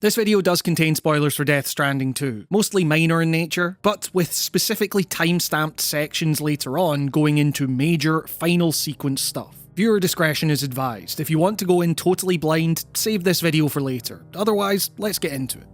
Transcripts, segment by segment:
This video does contain spoilers for Death Stranding 2, mostly minor in nature, but with specifically time-stamped sections later on going into major final sequence stuff. Viewer discretion is advised. If you want to go in totally blind, save this video for later. Otherwise, let's get into it.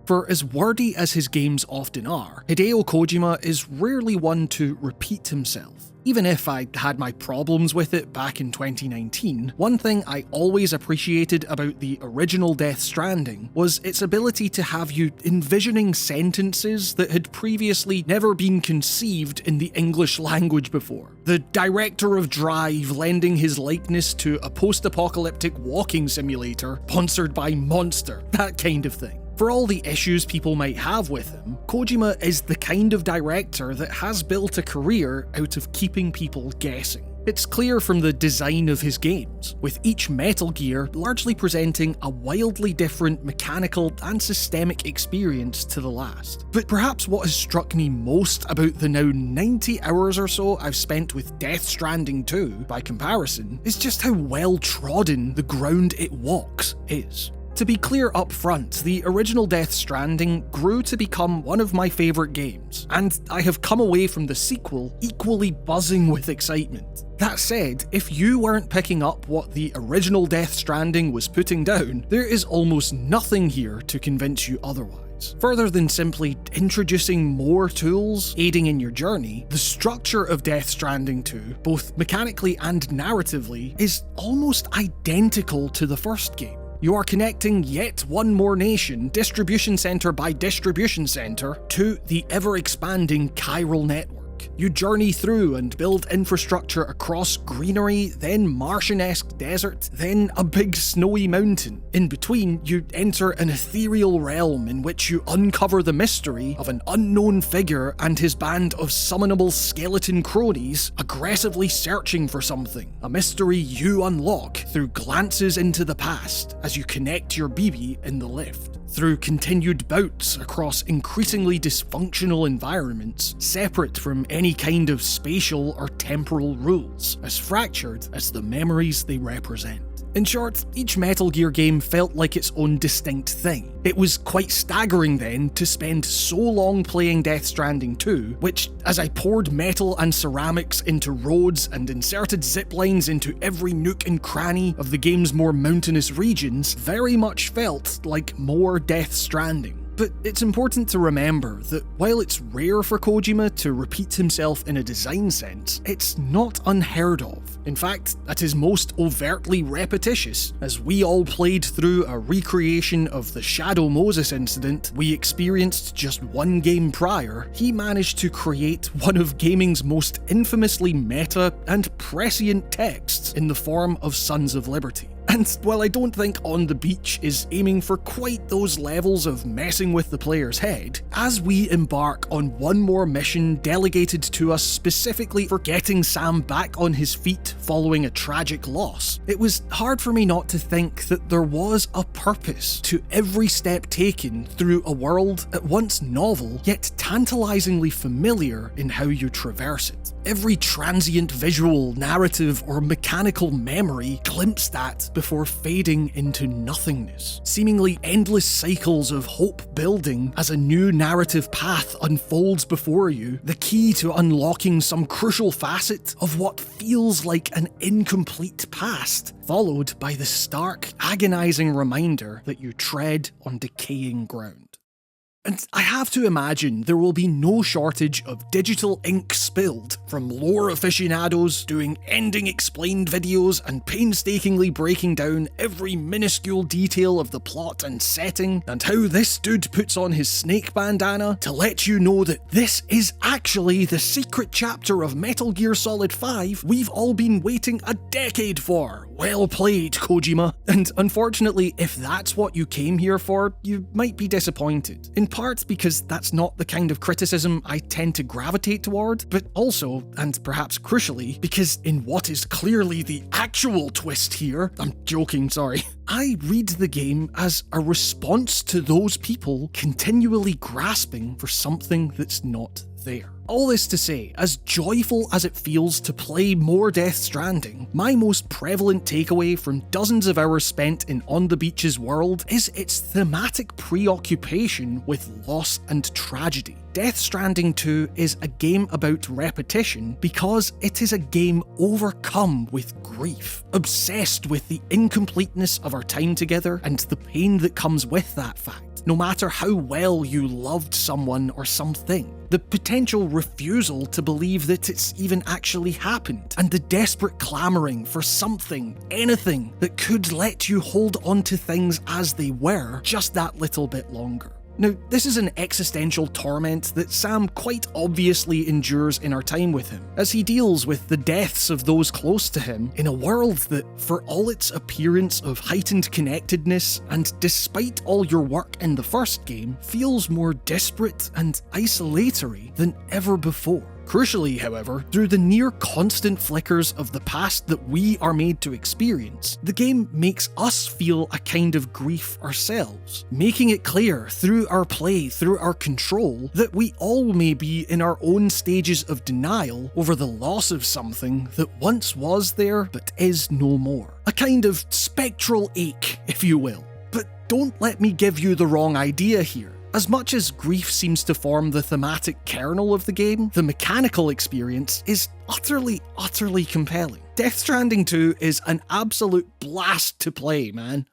For as wordy as his games often are, Hideo Kojima is rarely one to repeat himself. Even if I had my problems with it back in 2019, one thing I always appreciated about the original Death Stranding was its ability to have you envisioning sentences that had previously never been conceived in the English language before. The director of Drive lending his likeness to a post-apocalyptic walking simulator sponsored by Monster, that kind of thing. For all the issues people might have with him, Kojima is the kind of director that has built a career out of keeping people guessing. It's clear from the design of his games, with each Metal Gear largely presenting a wildly different mechanical and systemic experience to the last. But perhaps what has struck me most about the now 90 hours or so I've spent with Death Stranding 2, by comparison, is just how well trodden the ground it walks is. To be clear up front, the original Death Stranding grew to become one of my favourite games, and I have come away from the sequel equally buzzing with excitement. That said, if you weren't picking up what the original Death Stranding was putting down, there is almost nothing here to convince you otherwise. Further than simply introducing more tools, aiding in your journey, the structure of Death Stranding 2, both mechanically and narratively, is almost identical to the first game. You are connecting yet one more nation, distribution center by distribution center, to the ever-expanding chiral network. You journey through and build infrastructure across greenery, then Martian-esque desert, then a big snowy mountain. In between, you enter an ethereal realm in which you uncover the mystery of an unknown figure and his band of summonable skeleton cronies aggressively searching for something, a mystery you unlock through glances into the past as you connect your BB in the lift. Through continued bouts across increasingly dysfunctional environments, separate from any kind of spatial or temporal rules, as fractured as the memories they represent. In short, each Metal Gear game felt like its own distinct thing. It was quite staggering then to spend so long playing Death Stranding 2, which, as I poured metal and ceramics into roads and inserted zip lines into every nook and cranny of the game's more mountainous regions, very much felt like more Death Stranding. But it's important to remember that while it's rare for Kojima to repeat himself in a design sense, it's not unheard of. In fact, at his most overtly repetitious, as we all played through a recreation of the Shadow Moses incident we experienced just one game prior, he managed to create one of gaming's most infamously meta and prescient texts in the form of Sons of Liberty. And while I don't think On the Beach is aiming for quite those levels of messing with the player's head, as we embark on one more mission delegated to us specifically for getting Sam back on his feet following a tragic loss, it was hard for me not to think that there was a purpose to every step taken through a world at once novel, yet tantalizingly familiar in how you traverse it. Every transient visual, narrative, or mechanical memory glimpsed at before fading into nothingness. Seemingly endless cycles of hope building as a new narrative path unfolds before you, the key to unlocking some crucial facet of what feels like an incomplete past, followed by the stark, agonizing reminder that you tread on decaying ground. And I have to imagine there will be no shortage of digital ink spilled from lore aficionados doing ending explained videos and painstakingly breaking down every minuscule detail of the plot and setting, and how this dude puts on his snake bandana to let you know that this is actually the secret chapter of Metal Gear Solid 5 we've all been waiting a decade for. Well played, Kojima. And unfortunately, if that's what you came here for, you might be disappointed. In part because that's not the kind of criticism I tend to gravitate toward, but also, and perhaps crucially, because in what is clearly the actual twist here, I'm joking, sorry, I read the game as a response to those people continually grasping for something that's not there. All this to say, as joyful as it feels to play more Death Stranding, my most prevalent takeaway from dozens of hours spent in On the Beach's world is its thematic preoccupation with loss and tragedy. Death Stranding 2 is a game about repetition because it is a game overcome with grief, obsessed with the incompleteness of our time together and the pain that comes with that fact. No matter how well you loved someone or something, the potential refusal to believe that it's even actually happened, and the desperate clamouring for something, anything, that could let you hold on to things as they were just that little bit longer. Now, this is an existential torment that Sam quite obviously endures in our time with him, as he deals with the deaths of those close to him in a world that, for all its appearance of heightened connectedness, and despite all your work in the first game, feels more disparate and isolatory than ever before. Crucially, however, through the near constant flickers of the past that we are made to experience, the game makes us feel a kind of grief ourselves, making it clear through our play, through our control, that we all may be in our own stages of denial over the loss of something that once was there but is no more. A kind of spectral ache, if you will. But don't let me give you the wrong idea here. As much as grief seems to form the thematic kernel of the game, the mechanical experience is utterly compelling. Death Stranding 2 is an absolute blast to play, man.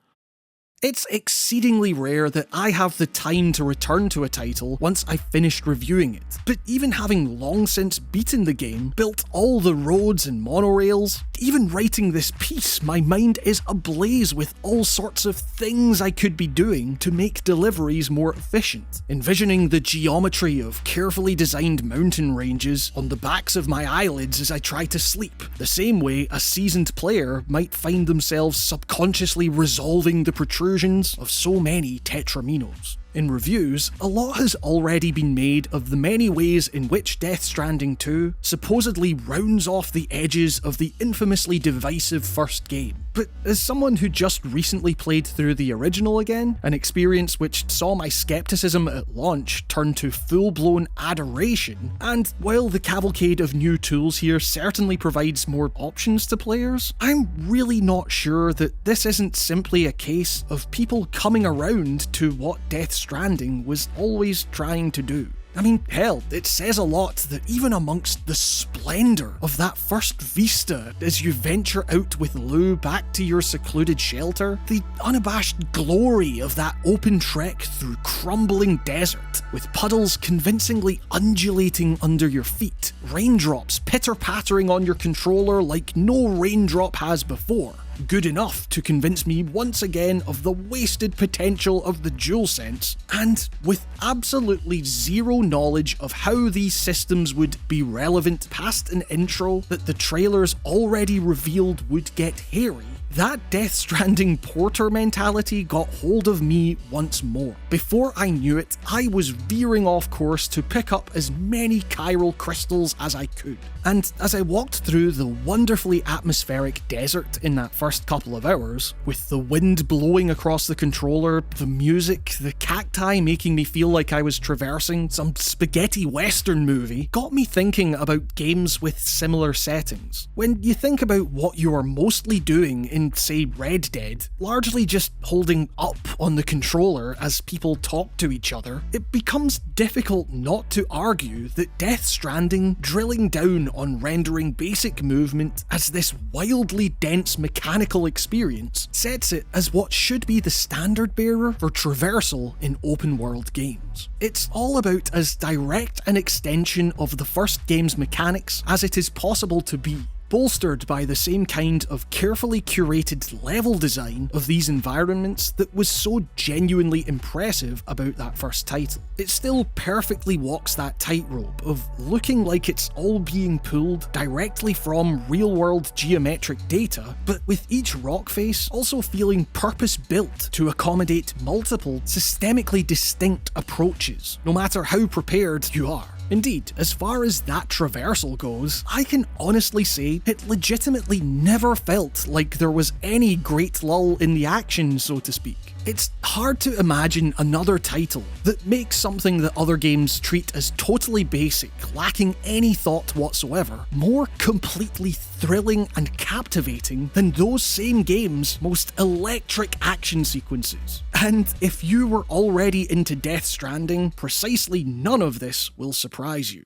It's exceedingly rare that I have the time to return to a title once I've finished reviewing it, but even having long since beaten the game, built all the roads and monorails, even writing this piece, my mind is ablaze with all sorts of things I could be doing to make deliveries more efficient, envisioning the geometry of carefully designed mountain ranges on the backs of my eyelids as I try to sleep, the same way a seasoned player might find themselves subconsciously resolving the protrusions of so many tetraminos. In reviews, a lot has already been made of the many ways in which Death Stranding 2 supposedly rounds off the edges of the infamously divisive first game. But as someone who just recently played through the original again, an experience which saw my skepticism at launch turn to full-blown adoration, and while the cavalcade of new tools here certainly provides more options to players, I'm really not sure that this isn't simply a case of people coming around to what Death Stranding was always trying to do. I mean, hell, it says a lot that even amongst the splendour of that first vista as you venture out with Lou back to your secluded shelter, the unabashed glory of that open trek through crumbling desert, with puddles convincingly undulating under your feet, raindrops pitter-pattering on your controller like no raindrop has before, good enough to convince me once again of the wasted potential of the DualSense, and with absolutely zero knowledge of how these systems would be relevant past an intro that the trailers already revealed would get hairy, that Death Stranding porter mentality got hold of me once more. Before I knew it, I was veering off course to pick up as many chiral crystals as I could. And as I walked through the wonderfully atmospheric desert in that first couple of hours, with the wind blowing across the controller, the music, the cacti making me feel like I was traversing some spaghetti western movie, got me thinking about games with similar settings. When you think about what you are mostly doing in, say, Red Dead, largely just holding up on the controller as people talk to each other, it becomes difficult not to argue that Death Stranding drilling down on rendering basic movement as this wildly dense mechanical experience sets it as what should be the standard bearer for traversal in open world games. It's all about as direct an extension of the first game's mechanics as it is possible to be, bolstered by the same kind of carefully curated level design of these environments that was so genuinely impressive about that first title. It still perfectly walks that tightrope of looking like it's all being pulled directly from real-world geometric data, but with each rock face also feeling purpose-built to accommodate multiple systemically distinct approaches, no matter how prepared you are. Indeed, as far as that traversal goes, I can honestly say it legitimately never felt like there was any great lull in the action, so to speak. It's hard to imagine another title that makes something that other games treat as totally basic, lacking any thought whatsoever, more completely thrilling and captivating than those same games' most electric action sequences. And if you were already into Death Stranding, precisely none of this will surprise you.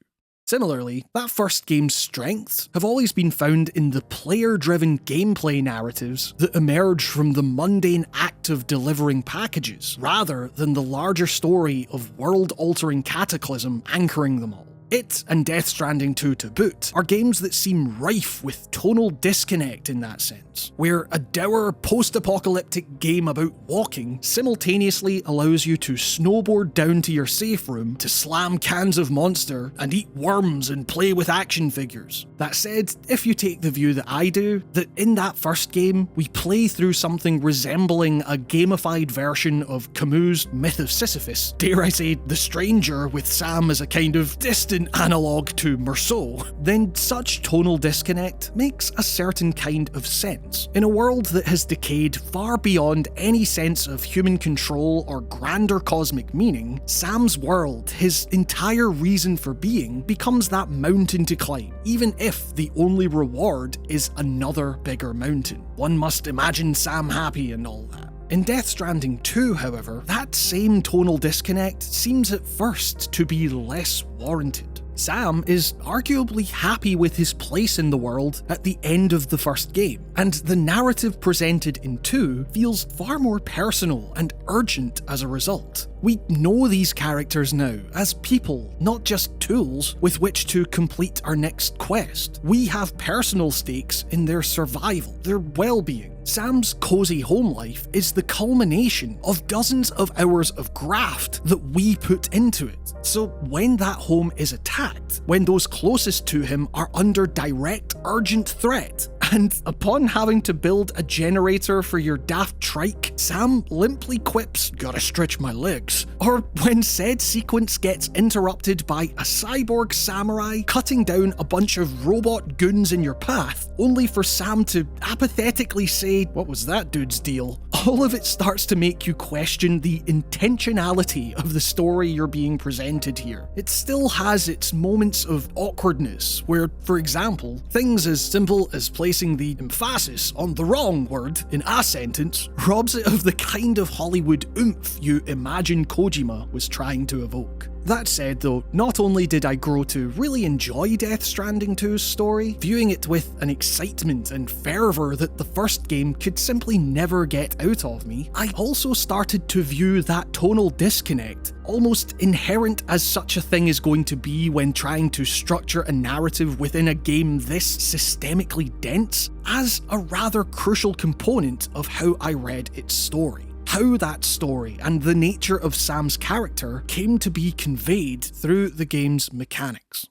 Similarly, that first game's strengths have always been found in the player-driven gameplay narratives that emerge from the mundane act of delivering packages, rather than the larger story of world-altering cataclysm anchoring them all. It, and Death Stranding 2 to boot, are games that seem rife with tonal disconnect in that sense, where a dour post-apocalyptic game about walking simultaneously allows you to snowboard down to your safe room to slam cans of Monster and eat worms and play with action figures. That said, if you take the view that I do, that in that first game, we play through something resembling a gamified version of Camus' Myth of Sisyphus, dare I say, The Stranger, with Sam as a kind of distant analogue to Meursault, then such tonal disconnect makes a certain kind of sense. In a world that has decayed far beyond any sense of human control or grander cosmic meaning, Sam's world, his entire reason for being, becomes that mountain to climb, even if the only reward is another bigger mountain. One must imagine Sam happy and all that. In Death Stranding 2, however, that same tonal disconnect seems at first to be less warranted. Sam is arguably happy with his place in the world at the end of the first game, and the narrative presented in 2 feels far more personal and urgent as a result. We know these characters now as people, not just tools with which to complete our next quest. We have personal stakes in their survival, their well-being. Sam's cozy home life is the culmination of dozens of hours of graft that we put into it. So when that home is attacked, when those closest to him are under direct, urgent threat, and upon having to build a generator for your daft trike, Sam limply quips, "Gotta stretch my legs." Or when said sequence gets interrupted by a cyborg samurai cutting down a bunch of robot goons in your path, only for Sam to apathetically say, "What was that dude's deal?" All of it starts to make you question the intentionality of the story you're being presented here. It still has its moments of awkwardness, where, for example, things as simple as placing the emphasis on the wrong word in a sentence robs it of the kind of Hollywood oomph you imagine Kojima was trying to evoke. That said though, not only did I grow to really enjoy Death Stranding 2's story, viewing it with an excitement and fervour that the first game could simply never get out of me, I also started to view that tonal disconnect, almost inherent as such a thing is going to be when trying to structure a narrative within a game this systemically dense, as a rather crucial component of how I read its story. How that story and the nature of Sam's character came to be conveyed through the game's mechanics.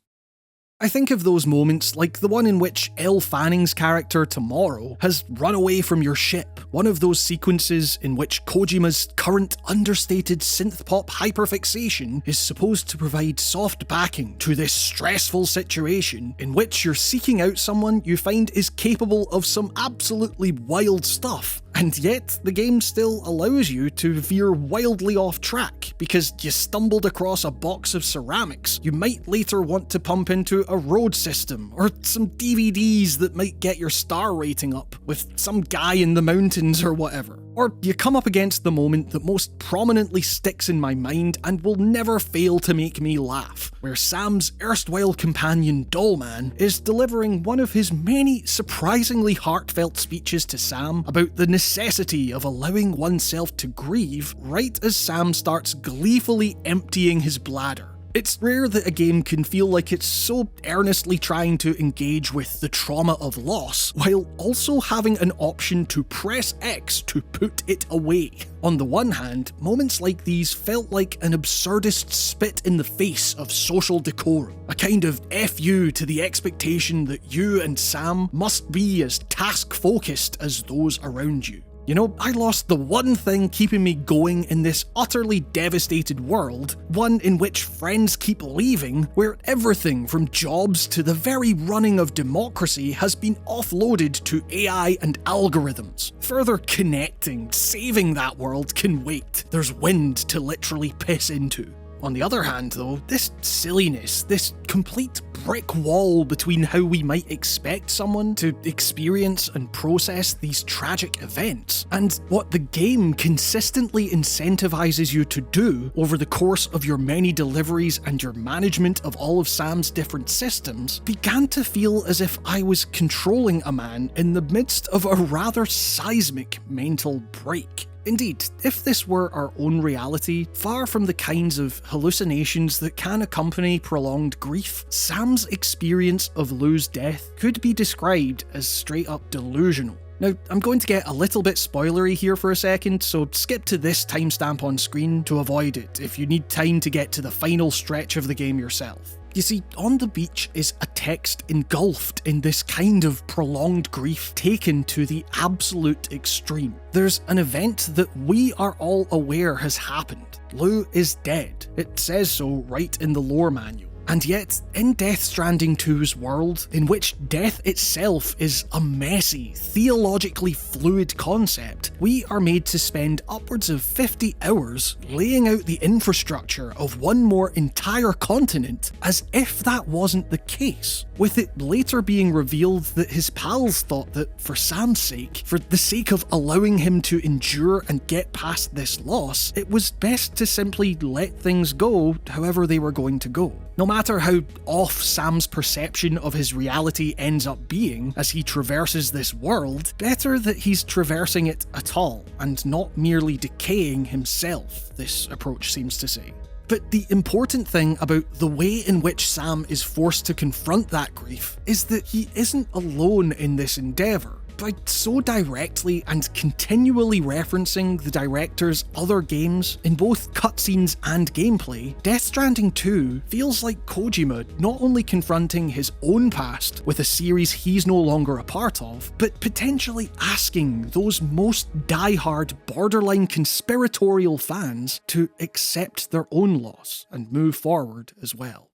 I think of those moments like the one in which Elle Fanning's character Tomorrow has run away from your ship, one of those sequences in which Kojima's current understated synth-pop hyperfixation is supposed to provide soft backing to this stressful situation in which you're seeking out someone you find is capable of some absolutely wild stuff, and yet the game still allows you to veer wildly off track because you stumbled across a box of ceramics you might later want to pump into a road system, or some DVDs that might get your star rating up with some guy in the mountains or whatever. Or you come up against the moment that most prominently sticks in my mind and will never fail to make me laugh, where Sam's erstwhile companion Dollman is delivering one of his many surprisingly heartfelt speeches to Sam about the necessity of allowing oneself to grieve right as Sam starts gleefully emptying his bladder. It's rare that a game can feel like it's so earnestly trying to engage with the trauma of loss, while also having an option to press X to put it away. On the one hand, moments like these felt like an absurdist spit in the face of social decorum, a kind of FU to the expectation that you and Sam must be as task-focused as those around you. You know, I lost the one thing keeping me going in this utterly devastated world, one in which friends keep leaving, where everything from jobs to the very running of democracy has been offloaded to AI and algorithms. Further connecting, saving that world can wait. There's wind to literally piss into. On the other hand, though, this silliness, this complete brick wall between how we might expect someone to experience and process these tragic events, and what the game consistently incentivizes you to do over the course of your many deliveries and your management of all of Sam's different systems, began to feel as if I was controlling a man in the midst of a rather seismic mental break. Indeed, if this were our own reality, far from the kinds of hallucinations that can accompany prolonged grief, Sam's experience of Lou's death could be described as straight up delusional. Now, I'm going to get a little bit spoilery here for a second, so skip to this timestamp on screen to avoid it if you need time to get to the final stretch of the game yourself. You see, on the beach is a text engulfed in this kind of prolonged grief taken to the absolute extreme. There's an event that we are all aware has happened. Lou is dead. It says so right in the lore manual. And yet, in Death Stranding 2's world, in which death itself is a messy, theologically fluid concept, we are made to spend upwards of 50 hours laying out the infrastructure of one more entire continent as if that wasn't the case, with it later being revealed that his pals thought that for Sam's sake, for the sake of allowing him to endure and get past this loss, it was best to simply let things go however they were going to go. No matter how off Sam's perception of his reality ends up being as he traverses this world, better that he's traversing it at all, and not merely decaying himself, this approach seems to say. But the important thing about the way in which Sam is forced to confront that grief is that he isn't alone in this endeavour. By so directly and continually referencing the director's other games in both cutscenes and gameplay, Death Stranding 2 feels like Kojima not only confronting his own past with a series he's no longer a part of, but potentially asking those most die-hard, borderline conspiratorial fans to accept their own loss and move forward as well.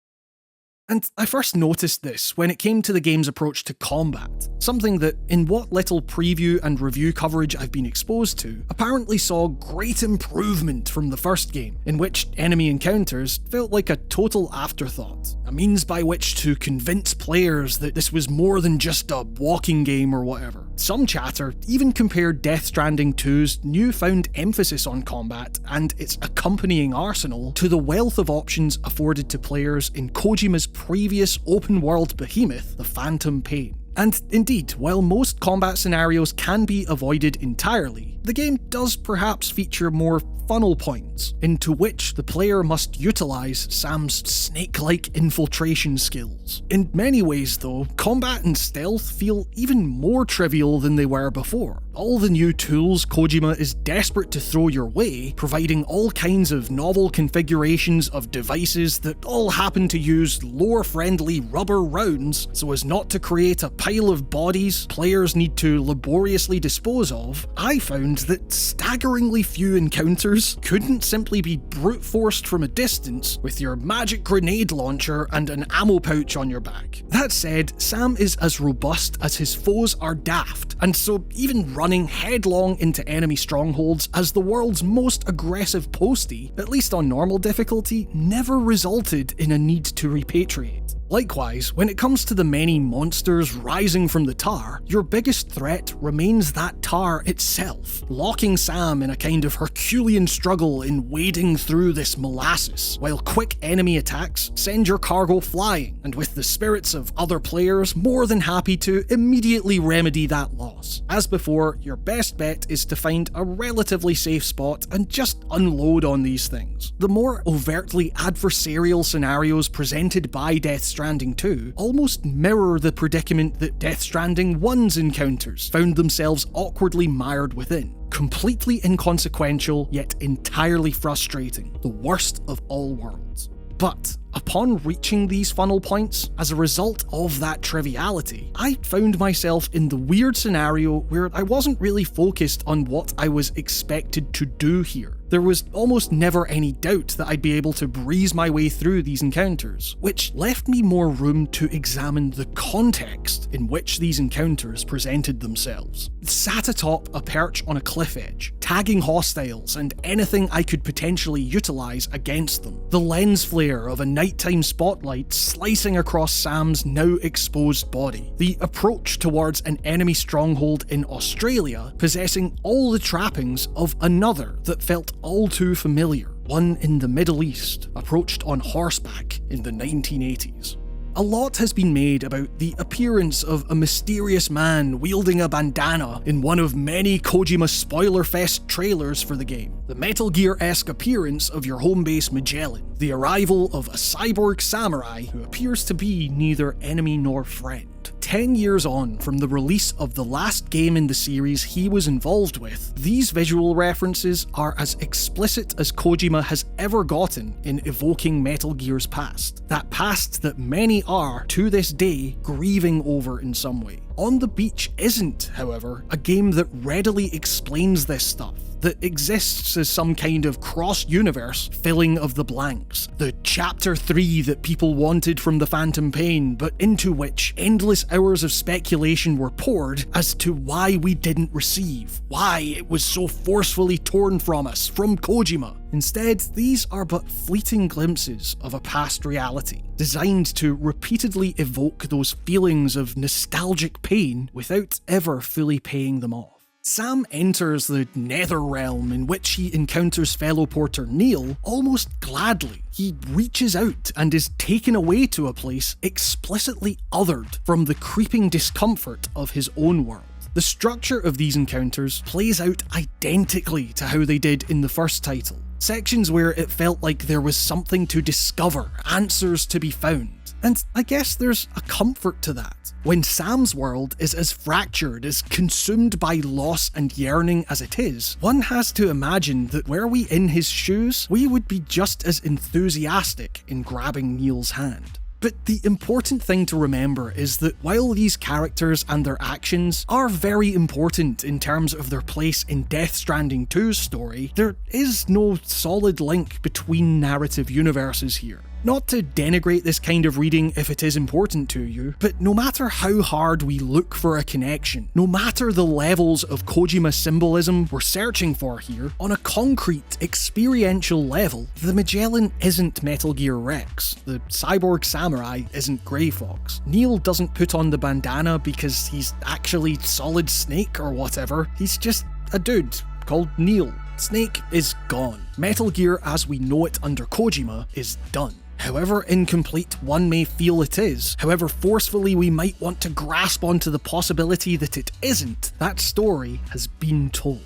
And I first noticed this when it came to the game's approach to combat, something that, in what little preview and review coverage I've been exposed to, apparently saw great improvement from the first game, in which enemy encounters felt like a total afterthought, a means by which to convince players that this was more than just a walking game or whatever. Some chatter even compared Death Stranding 2's newfound emphasis on combat and its accompanying arsenal to the wealth of options afforded to players in Kojima's previous open-world behemoth, the Phantom Pain. And indeed, while most combat scenarios can be avoided entirely, the game does perhaps feature more funnel points into which the player must utilise Sam's snake-like infiltration skills. In many ways though, combat and stealth feel even more trivial than they were before. All the new tools Kojima is desperate to throw your way, providing all kinds of novel configurations of devices that all happen to use lore-friendly rubber rounds so as not to create a pile of bodies players need to laboriously dispose of, I found that staggeringly few encounters couldn't simply be brute forced from a distance with your magic grenade launcher and an ammo pouch on your back. That said, Sam is as robust as his foes are daft, and so even running headlong into enemy strongholds as the world's most aggressive postie, at least on normal difficulty, never resulted in a need to repatriate. Likewise, when it comes to the many monsters rising from the tar, your biggest threat remains that tar itself, locking Sam in a kind of Herculean struggle in wading through this molasses, while quick enemy attacks send your cargo flying, and with the spirits of other players more than happy to immediately remedy that loss. As before, your best bet is to find a relatively safe spot and just unload on these things. The more overtly adversarial scenarios presented by Death Stranding 2 almost mirror the predicament that Death Stranding 1's encounters found themselves awkwardly mired within. Completely inconsequential, yet entirely frustrating. The worst of all worlds. But upon reaching these funnel points, as a result of that triviality, I found myself in the weird scenario where I wasn't really focused on what I was expected to do here. There was almost never any doubt that I'd be able to breeze my way through these encounters, which left me more room to examine the context in which these encounters presented themselves. Sat atop a perch on a cliff edge, tagging hostiles and anything I could potentially utilise against them. The lens flare of a nighttime spotlight slicing across Sam's now exposed body. The approach towards an enemy stronghold in Australia possessing all the trappings of another that felt all too familiar, one in the Middle East, approached on horseback in the 1980s. A lot has been made about the appearance of a mysterious man wielding a bandana in one of many Kojima spoiler-fest trailers for the game, the Metal Gear-esque appearance of your home base Magellan, the arrival of a cyborg samurai who appears to be neither enemy nor friend. 10 years on from the release of the last game in the series he was involved with, these visual references are as explicit as Kojima has ever gotten in evoking Metal Gear's past. That past that many are, to this day, grieving over in some way. On the Beach isn't, however, a game that readily explains this stuff, that exists as some kind of cross-universe filling of the blanks. The Chapter 3 that people wanted from the Phantom Pain, but into which endless hours of speculation were poured as to why we didn't receive, why it was so forcefully torn from us, from Kojima. Instead, these are but fleeting glimpses of a past reality, designed to repeatedly evoke those feelings of nostalgic pain without ever fully paying them off. Sam enters the nether realm in which he encounters fellow porter Neil almost gladly. He reaches out and is taken away to a place explicitly othered from the creeping discomfort of his own world. The structure of these encounters plays out identically to how they did in the first title. Sections where it felt like there was something to discover, answers to be found. And I guess there's a comfort to that. When Sam's world is as fractured, as consumed by loss and yearning as it is, one has to imagine that were we in his shoes, we would be just as enthusiastic in grabbing Neil's hand. But the important thing to remember is that while these characters and their actions are very important in terms of their place in Death Stranding 2's story, there is no solid link between narrative universes here. Not to denigrate this kind of reading if it is important to you, but no matter how hard we look for a connection, no matter the levels of Kojima symbolism we're searching for here, on a concrete, experiential level, the Magellan isn't Metal Gear Rex, the cyborg samurai isn't Grey Fox, Neil doesn't put on the bandana because he's actually Solid Snake or whatever, he's just a dude called Neil. Snake is gone. Metal Gear as we know it under Kojima is done. However incomplete one may feel it is, however forcefully we might want to grasp onto the possibility that it isn't, that story has been told.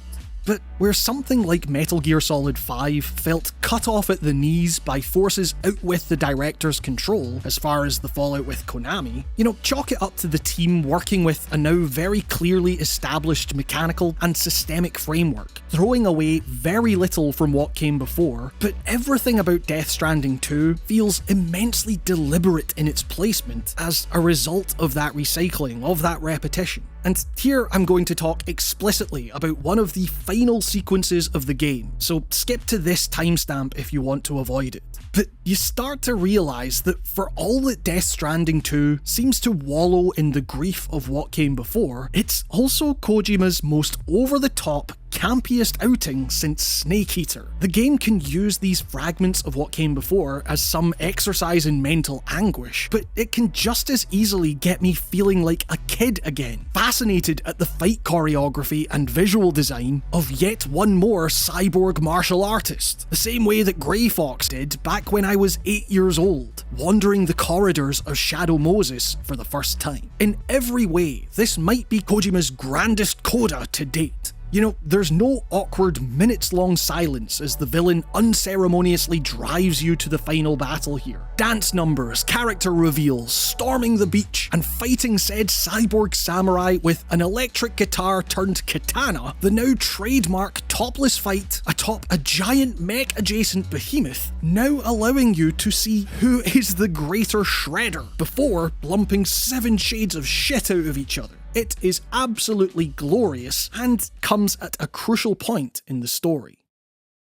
But where something like Metal Gear Solid 5 felt cut off at the knees by forces out with the director's control as far as the fallout with Konami, chalk it up to the team working with a now very clearly established mechanical and systemic framework, throwing away very little from what came before, but everything about Death Stranding 2 feels immensely deliberate in its placement as a result of that recycling, of that repetition. And here I'm going to talk explicitly about one of the final sequences of the game, so skip to this timestamp if you want to avoid it. But you start to realise that for all that Death Stranding 2 seems to wallow in the grief of what came before, it's also Kojima's most over-the-top, campiest outing since Snake Eater. The game can use these fragments of what came before as some exercise in mental anguish, but it can just as easily get me feeling like a kid again, fascinated at the fight choreography and visual design of yet one more cyborg martial artist, the same way that Grey Fox did back when I was 8 years old, wandering the corridors of Shadow Moses for the first time. In every way, this might be Kojima's grandest coda to date. You know, there's no awkward minutes-long silence as the villain unceremoniously drives you to the final battle here. Dance numbers, character reveals, storming the beach, and fighting said cyborg samurai with an electric guitar turned katana, the now trademark topless fight atop a giant mech-adjacent behemoth, now allowing you to see who is the greater shredder before lumping 7 shades of shit out of each other. It is absolutely glorious and comes at a crucial point in the story.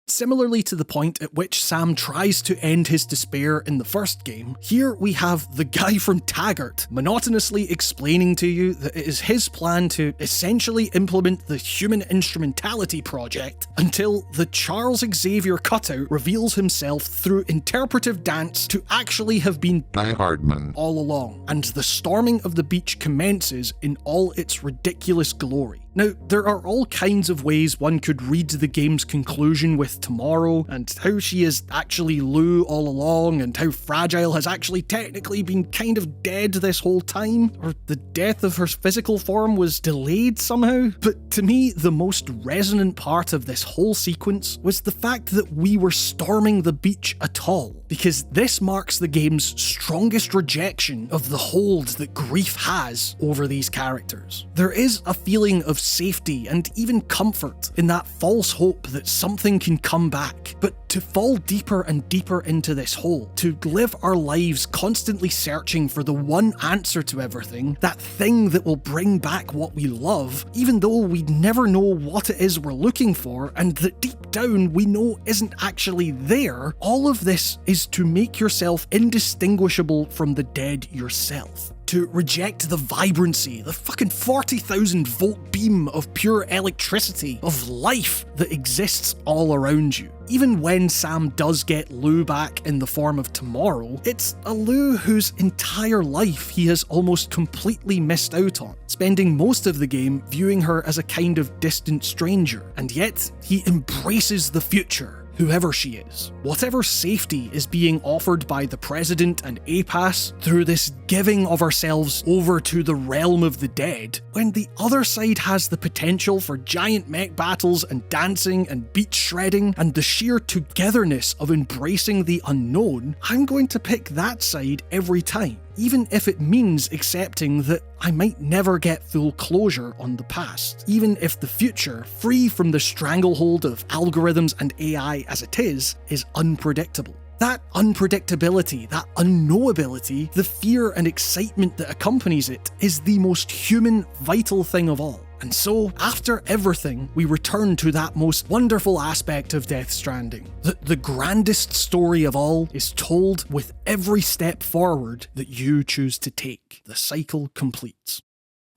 Similarly to the point at which Sam tries to end his despair in the first game, here we have the guy from Taggart monotonously explaining to you that it is his plan to essentially implement the Human Instrumentality Project until the Charles Xavier cutout reveals himself through interpretive dance to actually have been Die Hardman all along, and the storming of the beach commences in all its ridiculous glory. Now, there are all kinds of ways one could read the game's conclusion with Tomorrow, and how she is actually Lou all along, and how Fragile has actually technically been kind of dead this whole time, or the death of her physical form was delayed somehow. But to me, the most resonant part of this whole sequence was the fact that we were storming the beach at all, because this marks the game's strongest rejection of the hold that grief has over these characters. There is a feeling of safety and even comfort in that false hope that something can come back, but to fall deeper and deeper into this hole, to live our lives constantly searching for the one answer to everything, that thing that will bring back what we love, even though we never know what it is we're looking for, and that deep down we know isn't actually there, all of this is to make yourself indistinguishable from the dead yourself. To reject the vibrancy, the fucking 40,000 volt beam of pure electricity, of life that exists all around you. Even when Sam does get Lou back in the form of Tomorrow, it's a Lou whose entire life he has almost completely missed out on, spending most of the game viewing her as a kind of distant stranger, and yet he embraces the future. Whoever she is. Whatever safety is being offered by the President and APAS through this giving of ourselves over to the realm of the dead, when the other side has the potential for giant mech battles and dancing and beach shredding and the sheer togetherness of embracing the unknown, I'm going to pick that side every time. Even if it means accepting that I might never get full closure on the past, even if the future, free from the stranglehold of algorithms and AI as it is unpredictable. That unpredictability, that unknowability, the fear and excitement that accompanies it is the most human, vital thing of all. And so, after everything, we return to that most wonderful aspect of Death Stranding. The grandest story of all is told with every step forward that you choose to take. The cycle completes.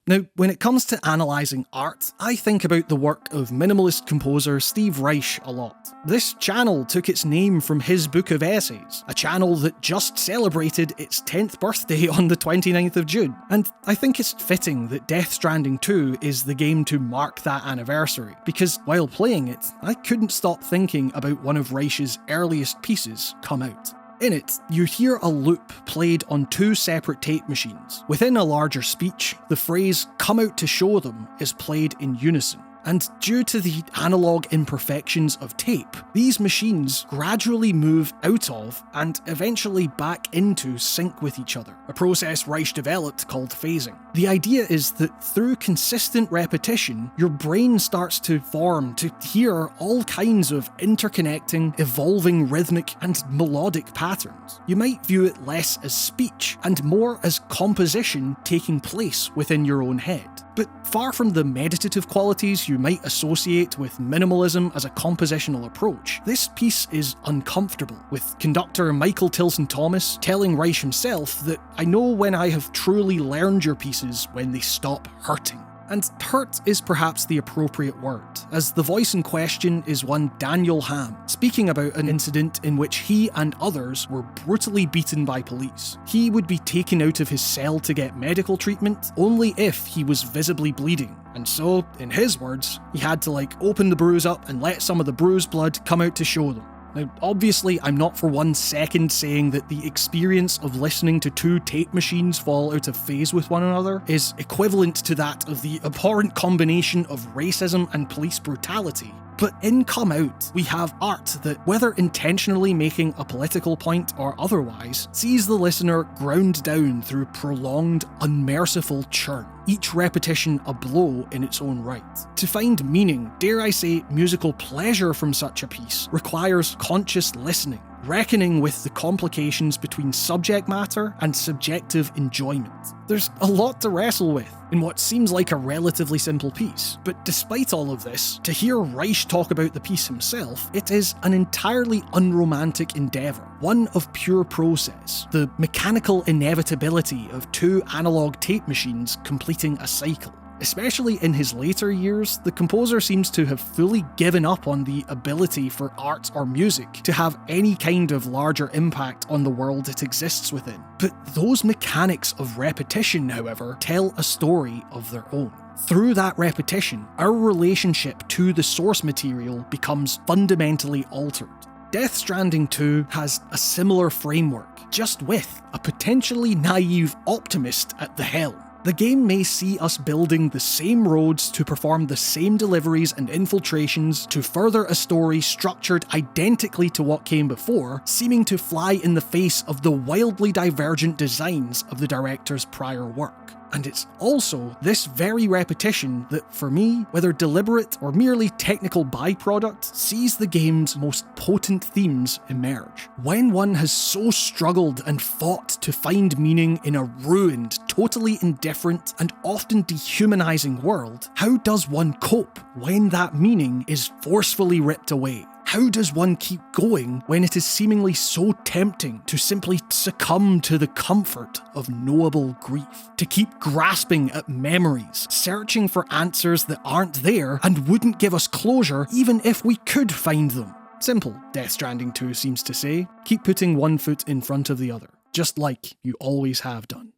Now, when it comes to analysing art, I think about the work of minimalist composer Steve Reich a lot. This channel took its name from his book of essays, a channel that just celebrated its 10th birthday on the 29th of June, and I think it's fitting that Death Stranding 2 is the game to mark that anniversary, because while playing it, I couldn't stop thinking about one of Reich's earliest pieces come out. In it, you hear a loop played on 2 separate tape machines. Within a larger speech, the phrase "come out to show them" is played in unison. And due to the analog imperfections of tape, these machines gradually move out of and eventually back into sync with each other, a process Reich developed called phasing. The idea is that through consistent repetition, your brain starts to form to hear all kinds of interconnecting, evolving rhythmic and melodic patterns. You might view it less as speech and more as composition taking place within your own head. But far from the meditative qualities you might associate with minimalism as a compositional approach, this piece is uncomfortable, with conductor Michael Tilson Thomas telling Reich himself that "I know when I have truly learned your pieces when they stop hurting." And hurt is perhaps the appropriate word, as the voice in question is one Daniel Ham, speaking about an incident in which he and others were brutally beaten by police. He would be taken out of his cell to get medical treatment only if he was visibly bleeding. And so, in his words, he had to open the bruise up and let some of the bruised blood come out to show them. Now, obviously, I'm not for 1 second saying that the experience of listening to 2 tape machines fall out of phase with one another is equivalent to that of the abhorrent combination of racism and police brutality. But in Come Out, we have art that, whether intentionally making a political point or otherwise, sees the listener ground down through prolonged, unmerciful churn, each repetition a blow in its own right. To find meaning, dare I say musical pleasure from such a piece, requires conscious listening, reckoning with the complications between subject matter and subjective enjoyment. There's a lot to wrestle with in what seems like a relatively simple piece, but despite all of this, to hear Reich talk about the piece himself, it is an entirely unromantic endeavour, one of pure process, the mechanical inevitability of 2 analog tape machines completing a cycle. Especially in his later years, the composer seems to have fully given up on the ability for art or music to have any kind of larger impact on the world it exists within. But those mechanics of repetition, however, tell a story of their own. Through that repetition, our relationship to the source material becomes fundamentally altered. Death Stranding 2 has a similar framework, just with a potentially naive optimist at the helm. The game may see us building the same roads to perform the same deliveries and infiltrations to further a story structured identically to what came before, seeming to fly in the face of the wildly divergent designs of the director's prior work. And it's also this very repetition that, for me, whether deliberate or merely technical byproduct, sees the game's most potent themes emerge. When one has so struggled and fought to find meaning in a ruined, totally indifferent, and often dehumanizing world, how does one cope when that meaning is forcefully ripped away? How does one keep going when it is seemingly so tempting to simply succumb to the comfort of knowable grief? To keep grasping at memories, searching for answers that aren't there and wouldn't give us closure even if we could find them? Simple, Death Stranding 2 seems to say. Keep putting one foot in front of the other, just like you always have done.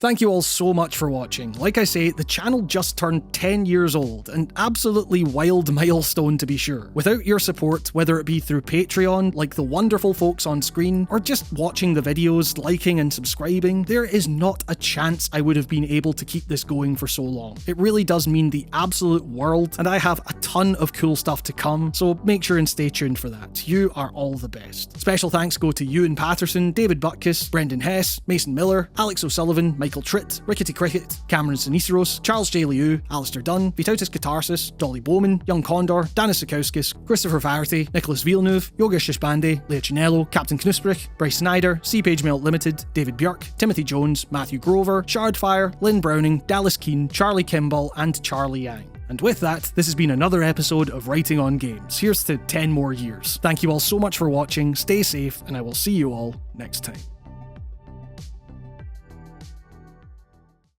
Thank you all so much for watching. Like I say, the channel just turned 10 years old, an absolutely wild milestone to be sure. Without your support, whether it be through Patreon, like the wonderful folks on screen, or just watching the videos, liking and subscribing, there is not a chance I would have been able to keep this going for so long. It really does mean the absolute world, and I have a ton of cool stuff to come, so make sure and stay tuned for that. You are all the best. Special thanks go to Ewan Patterson, David Butkus, Brendan Hess, Mason Miller, Alex O'Sullivan, Michael Tritt, Rickety Cricket, Cameron Siniceros, Charles J. Liu, Alistair Dunn, Vitautis Catharsis, Dolly Bowman, Young Condor, Danis Sikauskis, Christopher Faherty, Nicholas Villeneuve, Yogesh Shishbande, Leah Chinello, Captain Knussbrich, Bryce Snyder, C-Page Melt Limited, David Björk, Timothy Jones, Matthew Grover, Shardfire, Lynn Browning, Dallas Keane, Charlie Kimball, and Charlie Yang. And with that, this has been another episode of Writing on Games. Here's to 10 more years. Thank you all so much for watching, stay safe, and I will see you all next time.